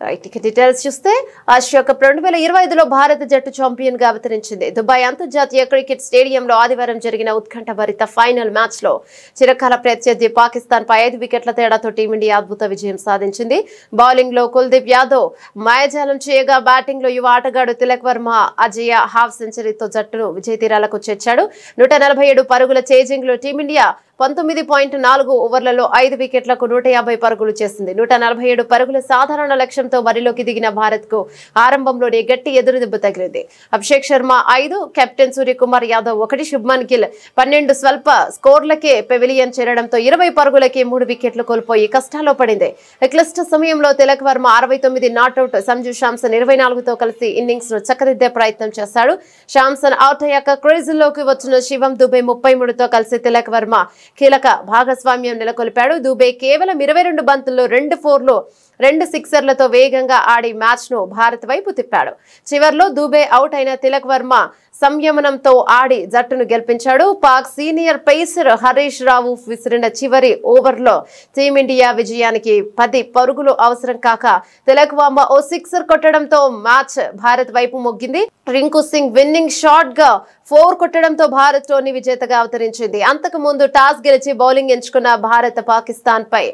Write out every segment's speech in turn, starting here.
Right, ఇక details చూస్తే Asia cup 2025లో భారత జట్టు ఛాంపియన్ గా అవతరించింది. దుబాయ్ అంతర్జాతీయ క్రికెట్ స్టేడియంలో ఆదివారం జరిగిన ఉత్కంఠభరిత ఫైనల్ మ్యాచ్ లో చిరకాల ప్రత్యర్థి పాకిస్తాన్ పై 5 వికెట్ల తేడాతో టీమిండియా అద్భుత విజయం సాధించింది. బౌలింగ్ లో కుల్దీప్ యాదవ్ మాయాజాలం చేయగా, బ్యాటింగ్ లో యువ ఆటగాడు తిలక్ వర్మ అజేయ హాఫ్ సెంచరీతో జట్టును విజయ తీరాలకు చేర్చాడు. 147 పరుగుల చేజింగ్ లో టీమిండియా 19.4 ఓవర్లలో 5 వికెట్లకు 150 పరుగులు చేసింది. 147 పరుగుల సాధారణ లక్ష్యంతో బరిలోకి దిగిన భారత్ కు ఆరంభంలోనే గట్టి ఎదురుదెబ్బ తగిలింది. అభిషేక్ శర్మ 5, కెప్టెన్ సూర్యకుమార్ యాదవ్ 1, శుభ్మన్ గిల్ 12 స్వల్ప స్కోర్లకే పెవిలియన్ చేరడంతో 20 పరుగులకే 3 వికెట్లు కోల్పోయి కష్టాల్లో పడింది. క్లిష్ట సమయంలో తిలక్ వర్మ 69 నాట్అవుట్, సంజు శాంసన్ 24తో కలిసి ఇన్నింగ్స్ ను చక్కదిద్దే ప్రయత్నం చేశాడు. శాంసన్ అవుట్ అయ్యాక క్రీజుల్లోకి వచ్చిన శివం దుబే 33తో కలిసి తిలక్ వర్మ కీలక భాగస్వామ్యం నెలకొల్పాడు. దుబే కేవలం 22 బంతుల్లో 2 4లు 2 సిక్సర్లతో వేగంగా ఆడి మ్యాచ్ ను భారత్ వైపు తిప్పాడు. చివర్లో దుబే అవుట్ అయిన తిలక్ వర్మ సంయమనంతో ఆడి జట్టును గెలిపించాడు. పాక్ సీనియర్ పేసర్ హరీష్ రావు విసిరిన చివరి ఓవర్లో టీమిండియా విజయానికి 10 పరుగులు అవసరం కాక తిలక్ వర్మ ఓ సిక్సర్ కొట్టడంతో మ్యాచ్ భారత్ వైపు మొగ్గింది. రింకు సింగ్ విన్నింగ్ షాట్ గా 4 కొట్టడంతో భారత్ టోర్నీ విజేతగా అవతరించింది. అంతకు ముందు టాస్ గెలిచి బౌలింగ్ ఎంచుకున్న భారత్ పాకిస్తాన్ పై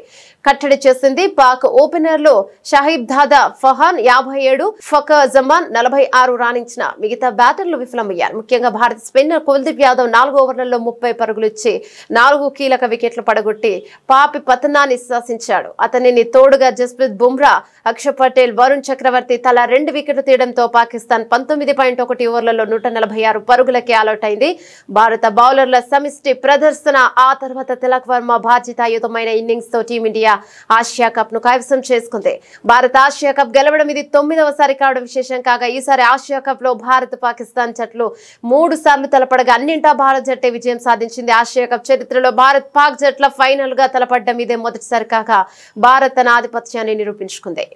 కట్టడి చేసింది. పాక్ ఓపెనర్లు షాహిబ్ దాదా ఫహాన్ 57, ఫకర్ జమాన్ 46 రాణించిన మిగతా బ్యాటర్లు విఫలమయ్యారు. ముఖ్యంగా భారత స్పిన్నర్ కుల్దీప్ యాదవ్ 4 ఓవర్లలో 30 పరుగులు ఇచ్చి 4 కీలక వికెట్లు పడగొట్టి పాపి పతనాన్ని శాసించాడు. అతనిని తోడుగా జస్ప్రీత్ బుమ్రా, అక్షర్ పటేల్, వరుణ్ చక్రవర్తి తలా 2 వికెట్లు తీయడంతో పాకిస్తాన్ 19.1 ఓవర్లలో 146 పరుగులకి ఆలౌట్ అయింది. భారత బౌలర్ల సమిష్టి ప్రదర్శన, ఆ తర్వాత తిలక్ వర్మ బాధ్యతాయుతమైన ఇన్నింగ్స్ తో టీమిండియా ఆసియా కప్ ను కైవసం చేసుకుంది. భారత ఆసియా కప్ గెలవడం ఇది 9వసారి కావడం విశేషం కాగా, ఈసారి ఆసియా కప్ లో భారత్ పాకిస్తాన్ జట్లు 3 సార్లు తలపడగా అన్నింటా భారత్ జట్టే విజయం సాధించింది. ఆసియా కప్ చరిత్రలో భారత్ పాక్ జట్ల ఫైనల్ గా తలపడ్డం ఇదే మొదటిసారి కాగా భారత్ తన ఆధిపత్యాన్ని నిరూపించుకుంది.